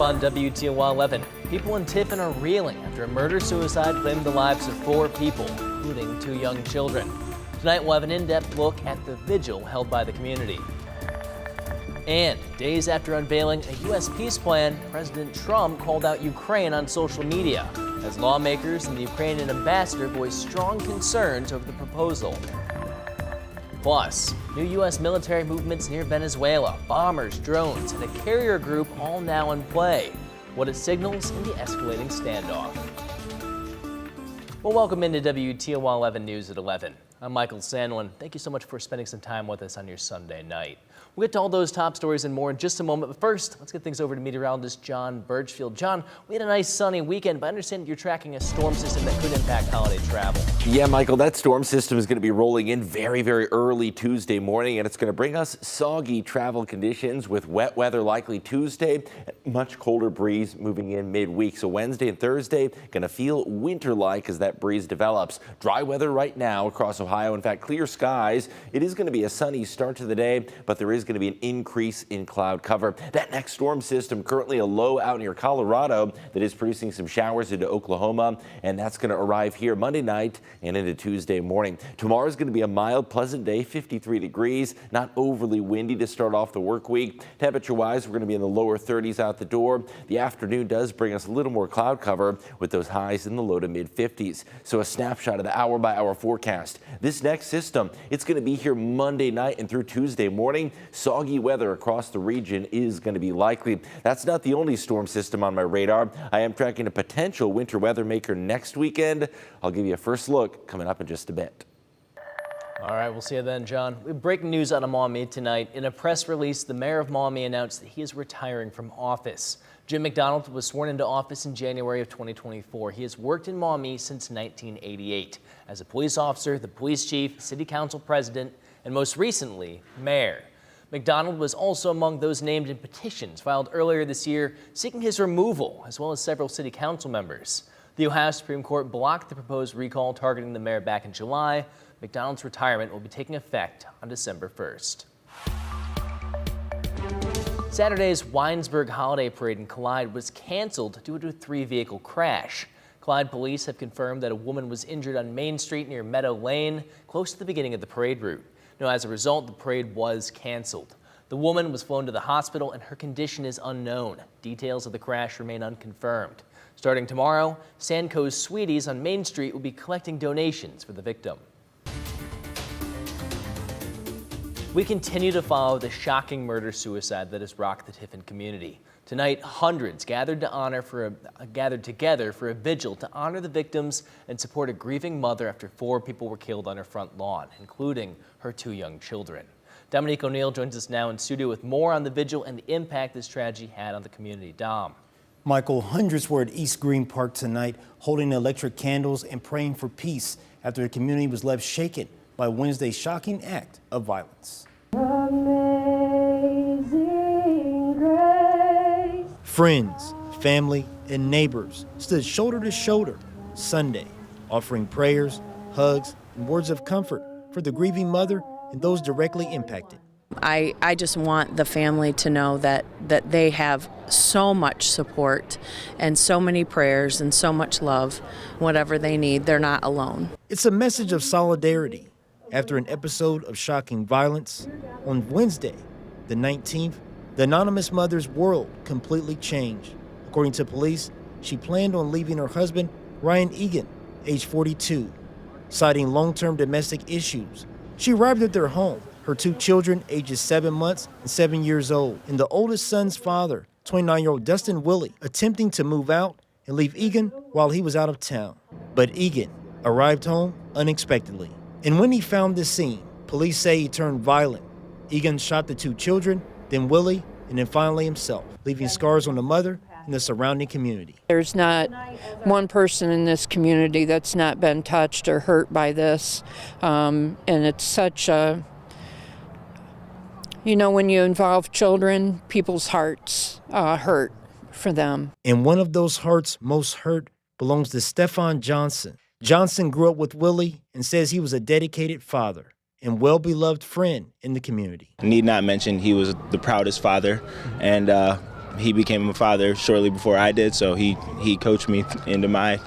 on WTOL 11. People in Tiffin are reeling after a murder-suicide claimed the lives of 4 people, including 2 young children. Tonight we'll have an in-depth look at the vigil held by the community. And days after unveiling a U.S. peace plan, President Trump called out Ukraine on social media as lawmakers and the Ukrainian ambassador voiced strong concerns over the proposal. Plus, new U.S. military movements near Venezuela, bombers, drones, and a carrier group all now in play. What it signals in the escalating standoff. Well, welcome into WTOL 11 News at 11. I'm Michael Sandlin. Thank you so much for spending some time with us on your Sunday night. We'll get to all those top stories and more in just a moment, but first, let's get things over to meteorologist John Birchfield. John, we had a nice sunny weekend, but I understand you're tracking a storm system that could impact holiday travel. Yeah, Michael, that storm system is going to be rolling in very, very early Tuesday morning, and it's going to bring us soggy travel conditions with wet weather likely Tuesday, much colder breeze moving in midweek. So Wednesday and Thursday going to feel winter-like as that breeze develops. Dry weather right now across Ohio. In fact, clear skies. It is going to be a sunny start to the day, but there is going to be an increase in cloud cover. That next storm system, currently a low out near Colorado, that is producing some showers into Oklahoma, and that's going to arrive here Monday night and into Tuesday morning. Tomorrow is going to be a mild, pleasant day, 53 degrees, not overly windy to start off the work week. Temperature-wise, we're going to be in the lower 30s out the door. The afternoon does bring us a little more cloud cover with those highs in the low to mid 50s. So a snapshot of the hour-by-hour forecast. This next system, it's going to be here Monday night and through Tuesday morning. Soggy weather across the region is going to be likely. That's not the only storm system on my radar. I am tracking a potential winter weather maker next weekend. I'll give you a first look coming up in just a bit. All right, we'll see you then, John. We have breaking news out of Maumee tonight. In a press release, the mayor of Maumee announced that he is retiring from office. Jim McDonald was sworn into office in January of 2024. He has worked in Maumee since 1988 as a police officer, the police chief, city council president, and most recently, mayor. McDonald was also among those named in petitions filed earlier this year seeking his removal, as well as several city council members. The Ohio Supreme Court blocked the proposed recall targeting the mayor back in July. McDonald's retirement will be taking effect on December 1st. Saturday's Winesburg Holiday Parade in Clyde was canceled due to a 3-vehicle crash. Clyde police have confirmed that a woman was injured on Main Street near Meadow Lane, close to the beginning of the parade route. Now, as a result, the parade was canceled. The woman was flown to the hospital and her condition is unknown. Details of the crash remain unconfirmed. Starting tomorrow, Sandco's Sweeties on Main Street will be collecting donations for the victim. We continue to follow the shocking murder-suicide that has rocked the Tiffin community. Tonight, hundreds gathered together for a vigil to honor the victims and support a grieving mother after 4 people were killed on her front lawn, including her 2 young children. Dominique O'Neill joins us now in studio with more on the vigil and the impact this tragedy had on the community. Dom. Michael, hundreds were at East Green Park tonight holding electric candles and praying for peace after the community was left shaken by Wednesday's shocking act of violence. Amazing grace. Friends, family, and neighbors stood shoulder to shoulder Sunday, offering prayers, hugs, and words of comfort for the grieving mother and those directly impacted. I just want the family to know that they have so much support and so many prayers and so much love. Whatever they need, they're not alone. It's a message of solidarity after an episode of shocking violence. On Wednesday, the 19th, the anonymous mother's world completely changed. According to police, she planned on leaving her husband, Ryan Egan, age 42, citing long-term domestic issues. She arrived at their home, her 2 children, ages 7 months and 7 years old, and the oldest son's father, 29-year-old Dustin Willie, attempting to move out and leave Egan while he was out of town. But Egan arrived home unexpectedly. And when he found the scene, police say he turned violent. Egan shot the 2 children, then Willie, and then finally himself, leaving scars on the mother and the surrounding community. There's not one person in this community that's not been touched or hurt by this. And it's such a, when you involve children, people's hearts hurt for them. And one of those hearts most hurt belongs to Stefan Johnson. Johnson grew up with Willie and says he was a dedicated father and well-beloved friend in the community. Need not mention he was the proudest father and He became a father shortly before I did, so he coached me into my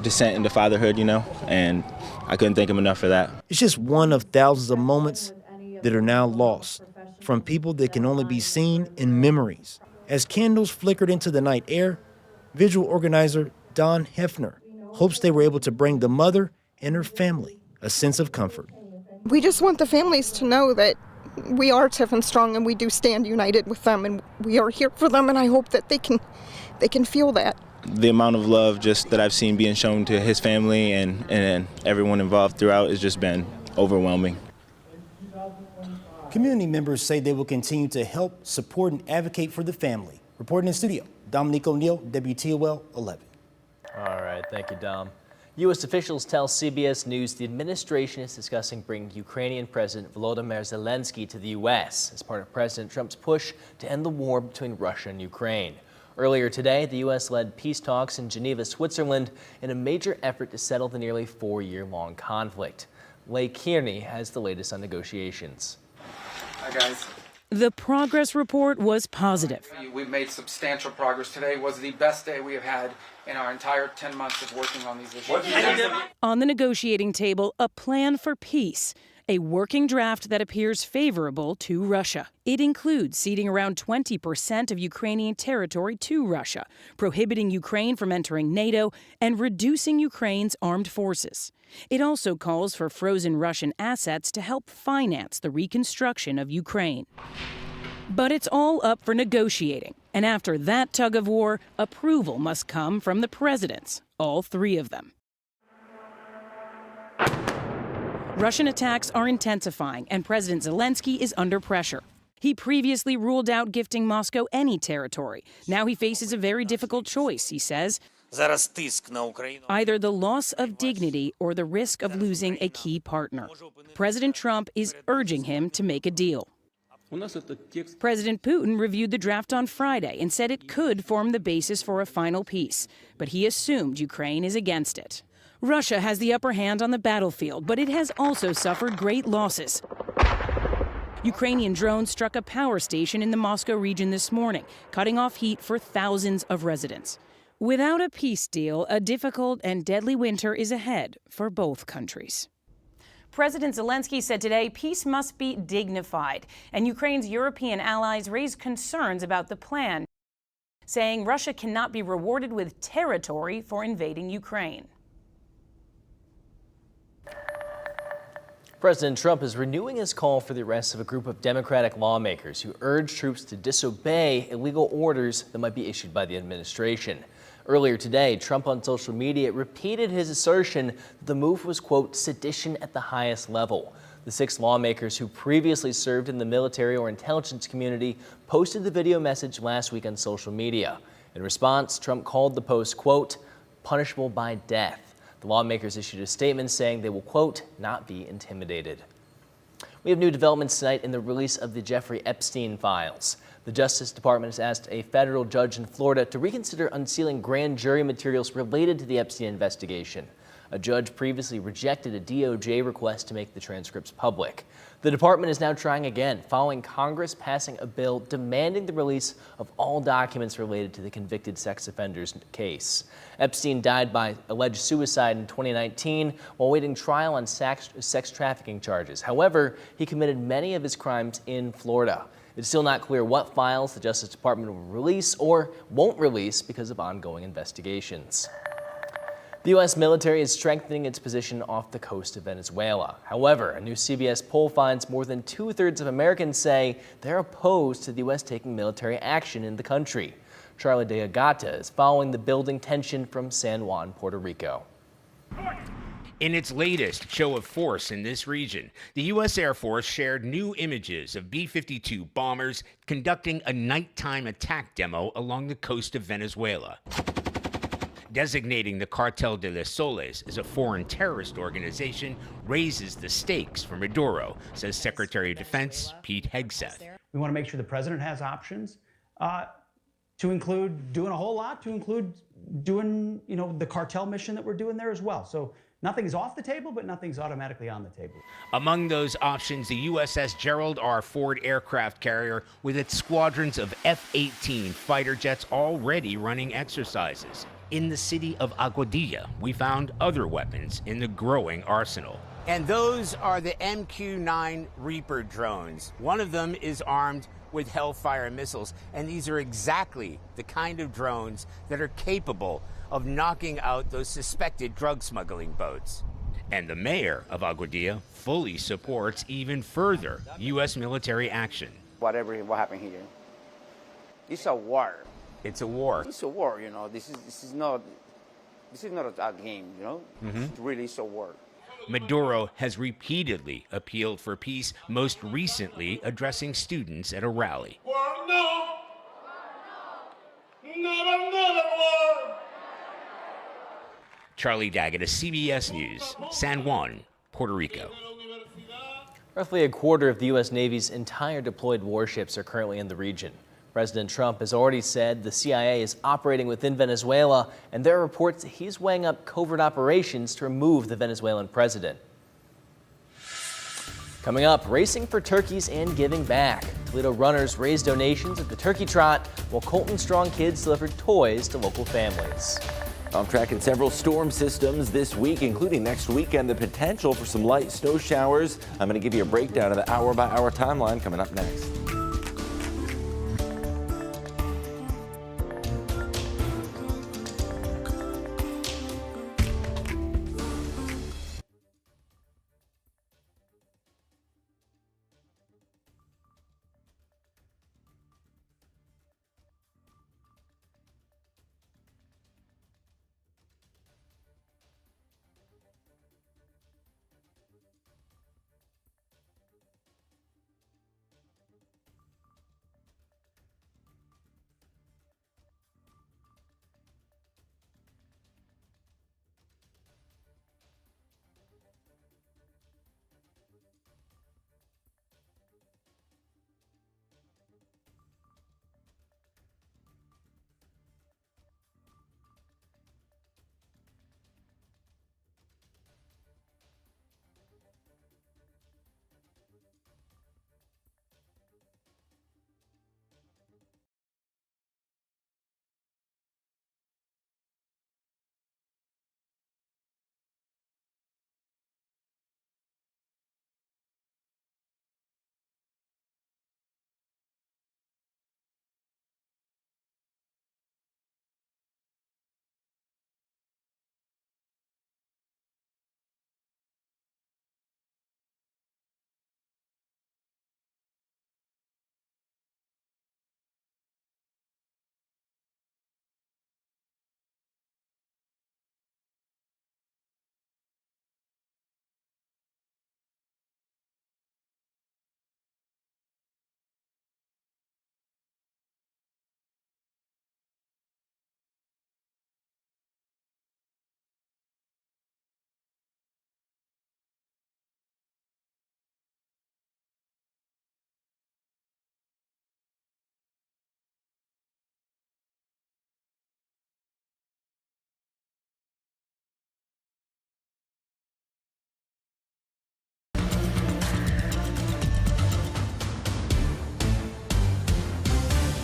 descent into fatherhood, and I couldn't thank him enough for that. It's just one of thousands of moments that are now lost from people that can only be seen in memories. As candles flickered into the night air, vigil organizer Don Hefner hopes they were able to bring the mother and her family a sense of comfort. We just want the families to know that we are tough and strong and we do stand united with them and we are here for them, and I hope that they can feel that. The amount of love just that I've seen being shown to his family and everyone involved throughout has just been overwhelming. Community members say they will continue to help, support, and advocate for the family. Reporting in studio, Dominique O'Neill, WTOL 11. All right, thank you, Dom. U.S. officials tell CBS News the administration is discussing bringing Ukrainian President Volodymyr Zelensky to the U.S. as part of President Trump's push to end the war between Russia and Ukraine. Earlier today, the U.S. led peace talks in Geneva, Switzerland, in a major effort to settle the nearly 4-year-long conflict. Leigh Kearney has the latest on negotiations. Hi, guys. The progress report was positive. We've made substantial progress. Today was the best day we have had in our entire 10 months of working on these issues. On the negotiating table, a plan for peace, a working draft that appears favorable to Russia. It includes ceding around 20% of Ukrainian territory to Russia, prohibiting Ukraine from entering NATO, and reducing Ukraine's armed forces. It also calls for frozen Russian assets to help finance the reconstruction of Ukraine. But it's all up for negotiating. And after that tug of war, approval must come from the presidents, all three of them. Russian attacks are intensifying, and President Zelensky is under pressure. He previously ruled out gifting Moscow any territory. Now he faces a very difficult choice, he says. Either the loss of dignity or the risk of losing a key partner. President Trump is urging him to make a deal. President Putin reviewed the draft on Friday and said it could form the basis for a final peace, but he assumed Ukraine is against it. Russia has the upper hand on the battlefield, but it has also suffered great losses. Ukrainian drones struck a power station in the Moscow region this morning, cutting off heat for thousands of residents. Without a peace deal, a difficult and deadly winter is ahead for both countries. President Zelensky said today peace must be dignified, and Ukraine's European allies raised concerns about the plan, saying Russia cannot be rewarded with territory for invading Ukraine. President Trump is renewing his call for the arrest of a group of Democratic lawmakers who urged troops to disobey illegal orders that might be issued by the administration. Earlier today, Trump on social media repeated his assertion that the move was, quote, sedition at the highest level. The 6 lawmakers who previously served in the military or intelligence community posted the video message last week on social media. In response, Trump called the post, quote, punishable by death. The lawmakers issued a statement saying they will, quote, not be intimidated. We have new developments tonight in the release of the Jeffrey Epstein files. The Justice Department has asked a federal judge in Florida to reconsider unsealing grand jury materials related to the Epstein investigation. A judge previously rejected a DOJ request to make the transcripts public. The department is now trying again, following Congress passing a bill demanding the release of all documents related to the convicted sex offender's case. Epstein died by alleged suicide in 2019 while waiting trial on sex trafficking charges. However, he committed many of his crimes in Florida. It's still not clear what files the Justice Department will release or won't release because of ongoing investigations. The U.S. military is strengthening its position off the coast of Venezuela. However, a new CBS poll finds more than 2/3 of Americans say they're opposed to the U.S. taking military action in the country. Charlie de Agata is following the building tension from San Juan, Puerto Rico. In its latest show of force in this region, the U.S. Air Force shared new images of B-52 bombers conducting a nighttime attack demo along the coast of Venezuela. Designating the Cartel de los Soles as a foreign terrorist organization raises the stakes for Maduro, says Secretary of Defense Pete Hegseth. We want to make sure the president has options to include doing a whole lot, to include doing, the cartel mission that we're doing there as well. So Nothing's off the table, but nothing's automatically on the table. Among those options, the USS Gerald R. Ford aircraft carrier with its squadrons of F-18 fighter jets already running exercises. In the city of Aguadilla, we found other weapons in the growing arsenal. And those are the MQ-9 Reaper drones. One of them is armed with Hellfire missiles, and these are exactly the kind of drones that are capable of knocking out those suspected drug smuggling boats. And the mayor of Aguadilla fully supports even further U.S. military action. What happened here, it's a war. It's a war. It's a war, you know. This is not a game, you know. It really is a war. Maduro has repeatedly appealed for peace, most recently addressing students at a rally. Charlie Daggett, CBS News, San Juan, Puerto Rico. Roughly a quarter of the U.S. Navy's entire deployed warships are currently in the region. President Trump has already said the CIA is operating within Venezuela, and there are reports that he's weighing up covert operations to remove the Venezuelan president. Coming up, racing for turkeys and giving back. Toledo runners raised donations at the Turkey Trot, while Colton Strong Kids delivered toys to local families. I'm tracking several storm systems this week, including next weekend, the potential for some light snow showers. I'm going to give you a breakdown of the hour-by-hour timeline coming up next.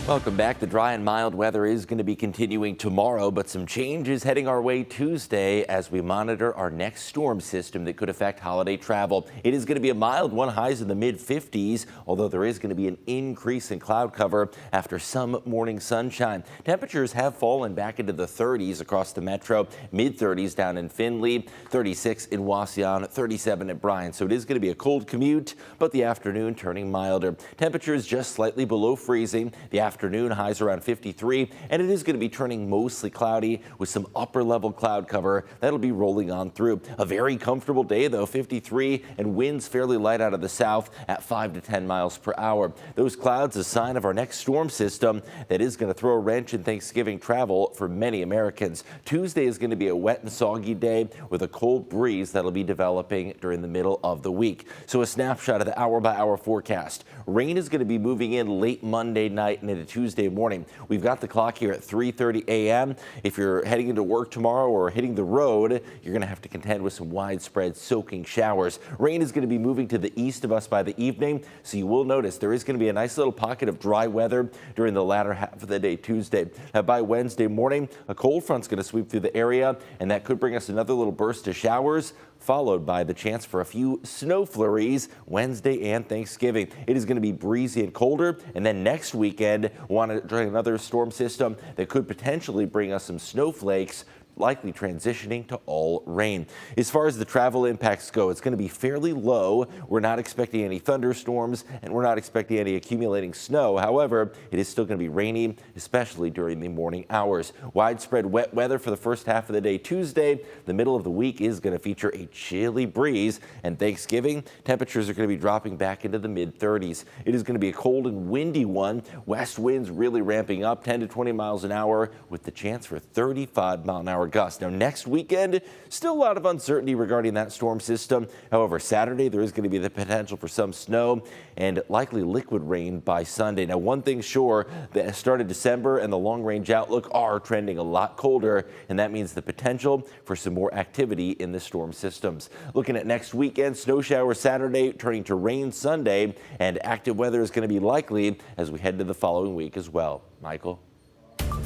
Welcome back. The dry and mild weather is going to be continuing tomorrow, but some changes heading our way Tuesday as we monitor our next storm system that could affect holiday travel. It is going to be a mild one, highs in the mid-50s, although there is going to be an increase in cloud cover after some morning sunshine. Temperatures have fallen back into the 30s across the metro, mid-30s down in Findlay, 36 in Wauseon, 37 at Bryan. So it is going to be a cold commute, but the afternoon turning milder. Temperatures just slightly below freezing. The afternoon highs around 53, and it is going to be turning mostly cloudy with some upper level cloud cover that'll be rolling on through. A very comfortable day though, 53, and winds fairly light out of the south at 5 to 10 miles per hour. Those clouds a sign of our next storm system that is going to throw a wrench in Thanksgiving travel for many Americans. Tuesday is going to be a wet and soggy day with a cold breeze that'll be developing during the middle of the week. So a snapshot of the hour by hour forecast. Rain is going to be moving in late Monday night, and it into Tuesday morning. We've got the clock here at 3:30 a.m. If you're heading into work tomorrow or hitting the road, you're going to have to contend with some widespread soaking showers. Rain is going to be moving to the east of us by the evening, so you will notice there is going to be a nice little pocket of dry weather during the latter half of the day Tuesday. Now, by Wednesday morning, a cold front's going to sweep through the area, and that could bring us another little burst of showers, followed by the chance for a few snow flurries Wednesday and Thanksgiving. It is going to be breezy and colder, and then next weekend, we'll want to join another storm system that could potentially bring us some snowflakes, likely transitioning to all rain. As far as the travel impacts go, it's going to be fairly low. We're not expecting any thunderstorms, and we're not expecting any accumulating snow. However, it is still going to be rainy, especially during the morning hours. Widespread wet weather for the first half of the day Tuesday. The middle of the week is going to feature a chilly breeze, and Thanksgiving, temperatures are going to be dropping back into the mid-30s. It is going to be a cold and windy one. West winds really ramping up 10 to 20 miles an hour with the chance for 35-mile-an-hour gusts. Now, next weekend, still a lot of uncertainty regarding that storm system. However, Saturday, there is going to be the potential for some snow and likely liquid rain by Sunday. Now, one thing sure, the start of December and the long-range outlook are trending a lot colder, and that means the potential for some more activity in the storm systems. Looking at next weekend, snow showers Saturday turning to rain Sunday, and active weather is going to be likely as we head to the following week as well. Michael?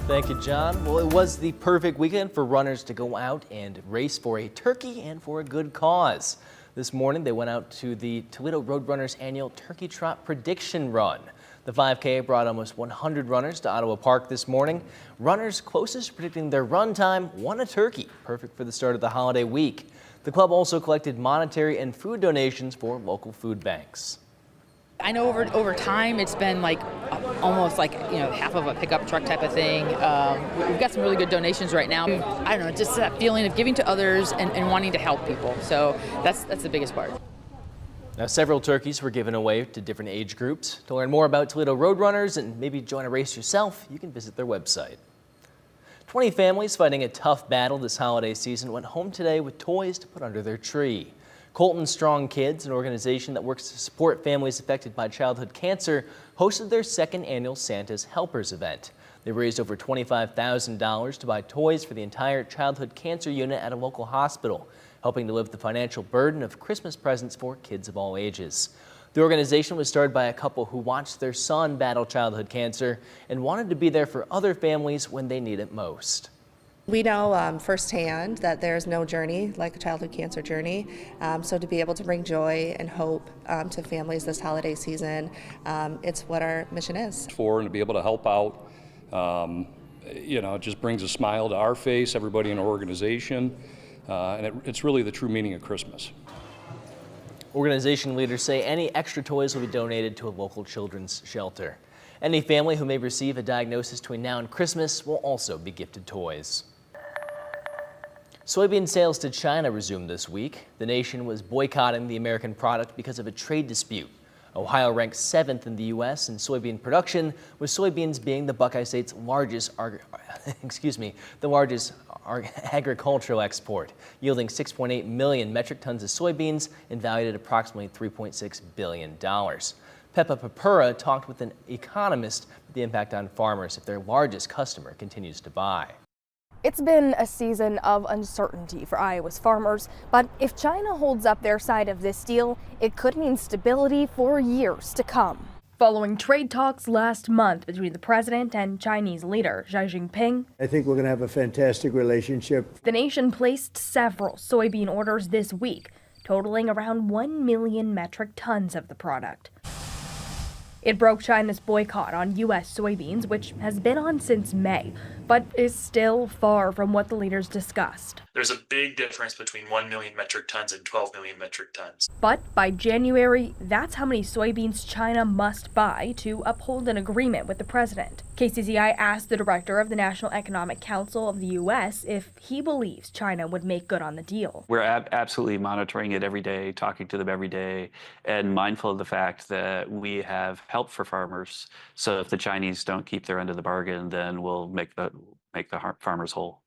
Thank you, John. Well, it was the perfect weekend for runners to go out and race for a turkey and for a good cause. This morning, they went out to the Toledo Roadrunners annual Turkey Trot Prediction Run. The 5K brought almost 100 runners to Ottawa Park this morning. Runners closest to predicting their run time won a turkey, perfect for the start of the holiday week. The club also collected monetary and food donations for local food banks. I know over time it's been like almost like, half of a pickup truck type of thing. We've got some really good donations right now. I don't know, just that feeling of giving to others and wanting to help people. So that's the biggest part. Now, several turkeys were given away to different age groups. To learn more about Toledo Roadrunners and maybe join a race yourself, you can visit their website. 20 families fighting a tough battle this holiday season went home today with toys to put under their tree. Colton Strong Kids, an organization that works to support families affected by childhood cancer, hosted their second annual Santa's Helpers event. They raised over $25,000 to buy toys for the entire childhood cancer unit at a local hospital, helping to lift the financial burden of Christmas presents for kids of all ages. The organization was started by a couple who watched their son battle childhood cancer and wanted to be there for other families when they need it most. We know firsthand that there's no journey like a childhood cancer journey, so to be able to bring joy and hope to families this holiday season, it's what our mission is. And to be able to help out, it just brings a smile to our face, everybody in our organization, and it's really the true meaning of Christmas. Organization leaders say any extra toys will be donated to a local children's shelter. Any family who may receive a diagnosis between now and Christmas will also be gifted toys. Soybean sales to China resumed this week. The nation was boycotting the American product because of a trade dispute. Ohio ranks 7th in the U.S. in soybean production, with soybeans being the Buckeye State's largest agricultural export, yielding 6.8 million metric tons of soybeans and valued at approximately $3.6 billion. Peppa Papura talked with an economist about the impact on farmers if their largest customer continues to buy. It's been a season of uncertainty for Iowa's farmers, but if China holds up their side of this deal, it could mean stability for years to come. Following trade talks last month between the president and Chinese leader Xi Jinping, I think we're going to have a fantastic relationship. The nation placed several soybean orders this week, totaling around 1 million metric tons of the product. It broke China's boycott on U.S. soybeans, which has been on since May, but is still far from what the leaders discussed. There's a big difference between 1 million metric tons and 12 million metric tons. But by January, that's how many soybeans China must buy to uphold an agreement with the president. KCCI asked the director of the National Economic Council of the U.S. if he believes China would make good on the deal. We're absolutely monitoring it every day, talking to them every day, and mindful of the fact that we have help for farmers. So if the Chinese don't keep their end of the bargain, then we'll make the farmers whole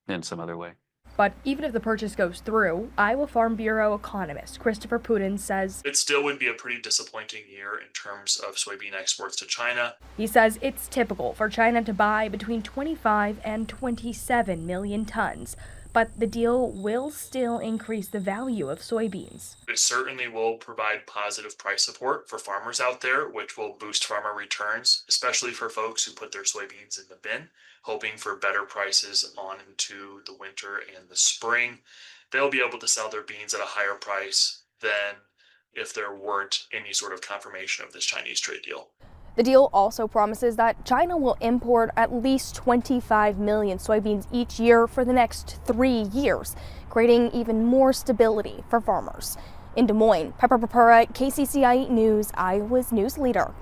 in some other way. But even if the purchase goes through, Iowa Farm Bureau economist Christopher Putin says it still would be a pretty disappointing year in terms of soybean exports to China. He says it's typical for China to buy between 25 and 27 million tons, but the deal will still increase the value of soybeans. It certainly will provide positive price support for farmers out there, which will boost farmer returns, especially for folks who put their soybeans in the bin, hoping for better prices on into the winter and the spring. They'll be able to sell their beans at a higher price than if there weren't any sort of confirmation of this Chinese trade deal. The deal also promises that China will import at least 25 million soybeans each year for the next 3 years, creating even more stability for farmers. In Des Moines, Pepper Papura, KCCI News, Iowa's news leader.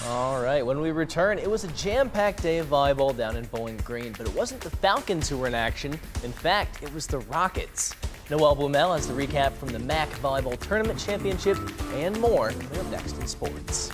All right, when we return, it was a jam-packed day of volleyball down in Bowling Green, but it wasn't the Falcons who were in action. In fact, it was the Rockets. Noelle Blumel has the recap from the MAC Volleyball Tournament Championship and more coming up next in sports.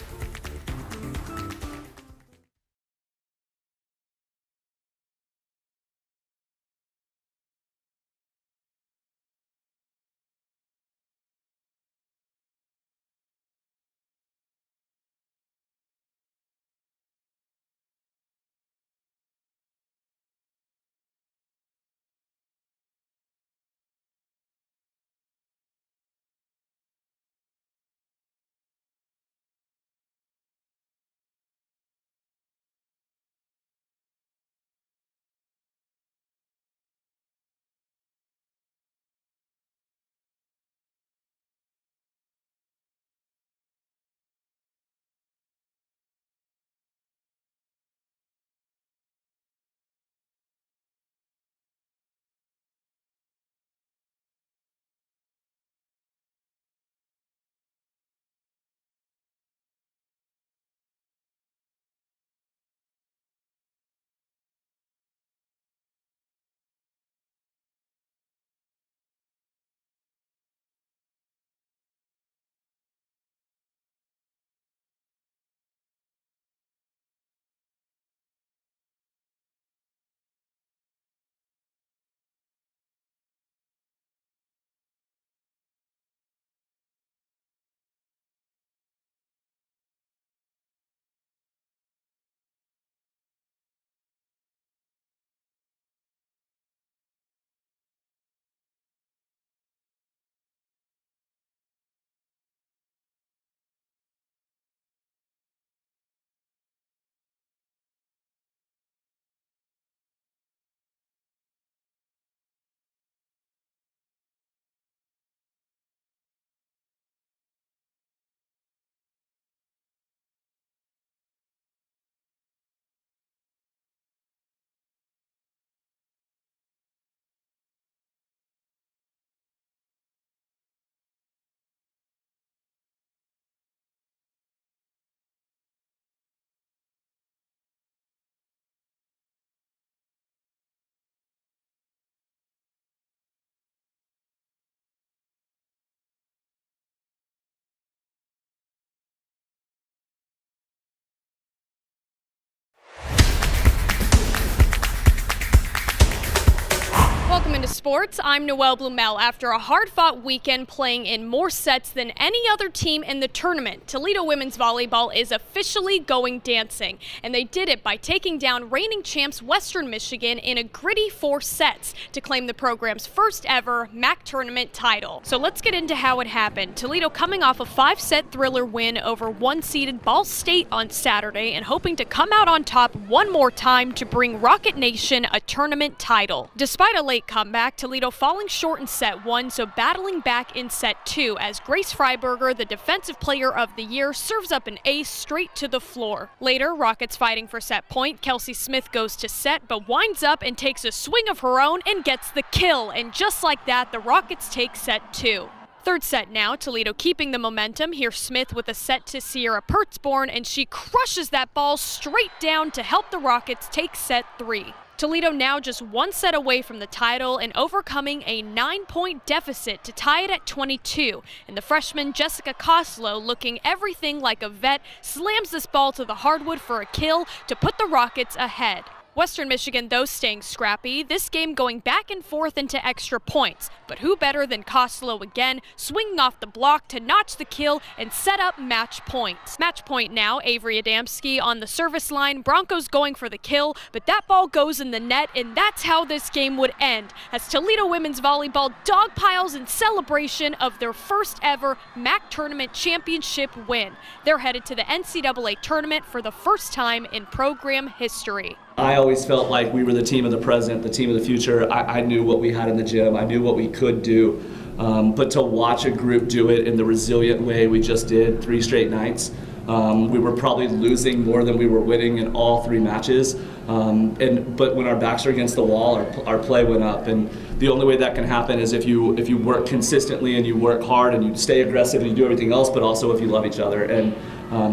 Welcome into sports. I'm Noelle Blumel. After a hard-fought weekend playing in more sets than any other team in the tournament, Toledo women's volleyball is officially going dancing. And they did it by taking down reigning champs Western Michigan in a gritty 4 sets to claim the program's first ever MAC tournament title. So let's get into how it happened. Toledo coming off a 5-set thriller win over 1-seeded Ball State on Saturday and hoping to come out on top one more time to bring Rocket Nation a tournament title. Despite a late comeback, Toledo falling short in set 1, so battling back in set 2 as Grace Freiberger, the Defensive Player of the Year, serves up an ace straight to the floor. Later, Rockets fighting for set point. Kelsey Smith goes to set, but winds up and takes a swing of her own and gets the kill. And just like that, the Rockets take set 2. Third set now, Toledo keeping the momentum. Here's Smith with a set to Sierra Pertzborn, and she crushes that ball straight down to help the Rockets take set 3. Toledo now just 1 set away from the title and overcoming a 9-point deficit to tie it at 22. And the freshman Jessica Koslow, looking everything like a vet, slams this ball to the hardwood for a kill to put the Rockets ahead. Western Michigan, though, staying scrappy, this game going back and forth into extra points. But who better than Costello again, swinging off the block to notch the kill and set up match point. Match point now, Avery Adamski on the service line, Broncos going for the kill, but that ball goes in the net, and that's how this game would end, as Toledo women's volleyball dogpiles in celebration of their first ever MAC tournament championship win. They're headed to the NCAA tournament for the first time in program history. I always felt like we were the team of the present, the team of the future. I knew what we had in the gym. I knew what we could do. But to watch a group do it in the resilient way we just did 3 straight nights, we were probably losing more than we were winning in all 3 matches. But when our backs are against the wall, our play went up. And the only way that can happen is if you work consistently and you work hard and you stay aggressive and you do everything else, but also if you love each other. And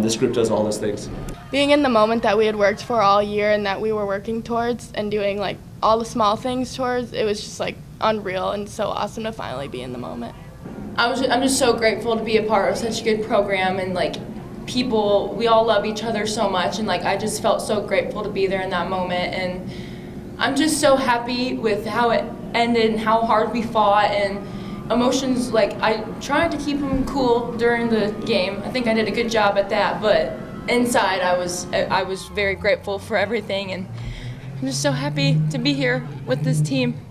this group does all those things. Being in the moment that we had worked for all year and that we were working towards and doing like all the small things towards, it was just like unreal and so awesome to finally be in the moment. I'm just so grateful to be a part of such a good program, and like people, we all love each other so much, and like I just felt so grateful to be there in that moment, and I'm just so happy with how it ended and how hard we fought, and emotions, like I tried to keep them cool during the game. I think I did a good job at that, but inside I was very grateful for everything, and I'm just so happy to be here with this team.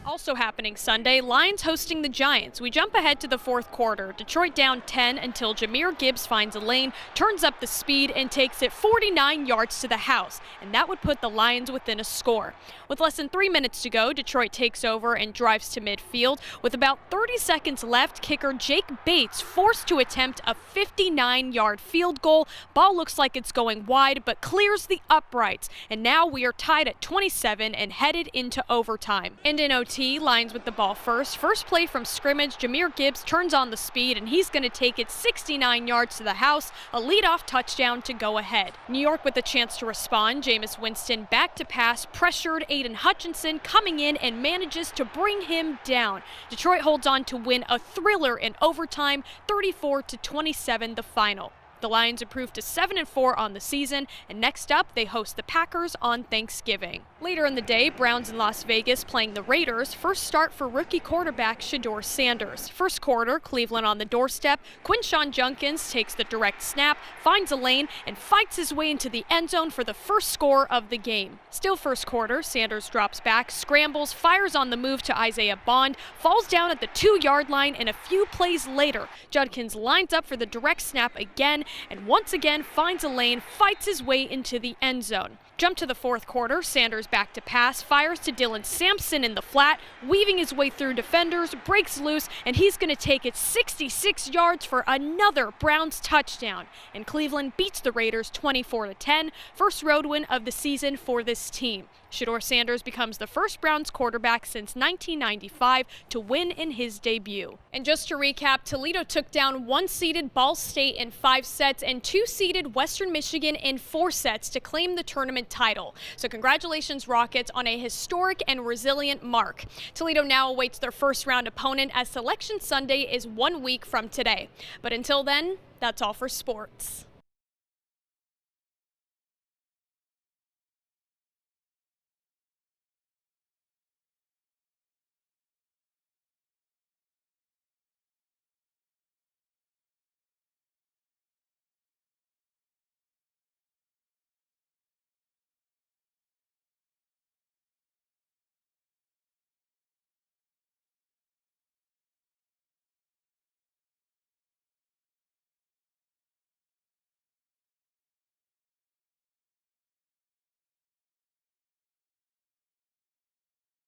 Also happening Sunday, Lions hosting the Giants. We jump ahead to the 4th quarter. Detroit down 10 until Jahmyr Gibbs finds a lane, turns up the speed, and takes it 49 yards to the house. And that would put the Lions within a score. With less than 3 minutes to go, Detroit takes over and drives to midfield. With about 30 seconds left, kicker Jake Bates forced to attempt a 59-yard field goal. Ball looks like it's going wide, but clears the uprights. And now we are tied at 27 and headed into overtime. And in OT, Lions with the ball first. First play from scrimmage, Jahmyr Gibbs turns on the speed, and he's going to take it 69 yards to the house, a leadoff touchdown to go ahead. New York with a chance to respond. Jameis Winston back to pass, pressured Aiden Hutchinson coming in and manages to bring him down. Detroit holds on to win a thriller in overtime, 34-27 the final. The Lions improved to 7-4 on the season, and next up, they host the Packers on Thanksgiving. Later in the day, Browns in Las Vegas playing the Raiders. First start for rookie quarterback Shedeur Sanders. First quarter, Cleveland on the doorstep. Quinshon Judkins takes the direct snap, finds a lane, and fights his way into the end zone for the first score of the game. Still first quarter, Sanders drops back, scrambles, fires on the move to Isaiah Bond, falls down at the 2-yard line, and a few plays later, Judkins lines up for the direct snap again, and once again finds a lane, fights his way into the end zone. Jump to the 4th quarter, Sanders back to pass, fires to Dylan Sampson in the flat, weaving his way through defenders, breaks loose, and he's going to take it 66 yards for another Browns touchdown. And Cleveland beats the Raiders 24-10, first road win of the season for this team. Shedeur Sanders becomes the first Browns quarterback since 1995 to win in his debut. And just to recap, Toledo took down 1-seeded Ball State in 5 sets and 2-seeded Western Michigan in 4 sets to claim the tournament title. So congratulations, Rockets, on a historic and resilient mark. Toledo now awaits their first round opponent as Selection Sunday is 1 week from today. But until then, that's all for sports.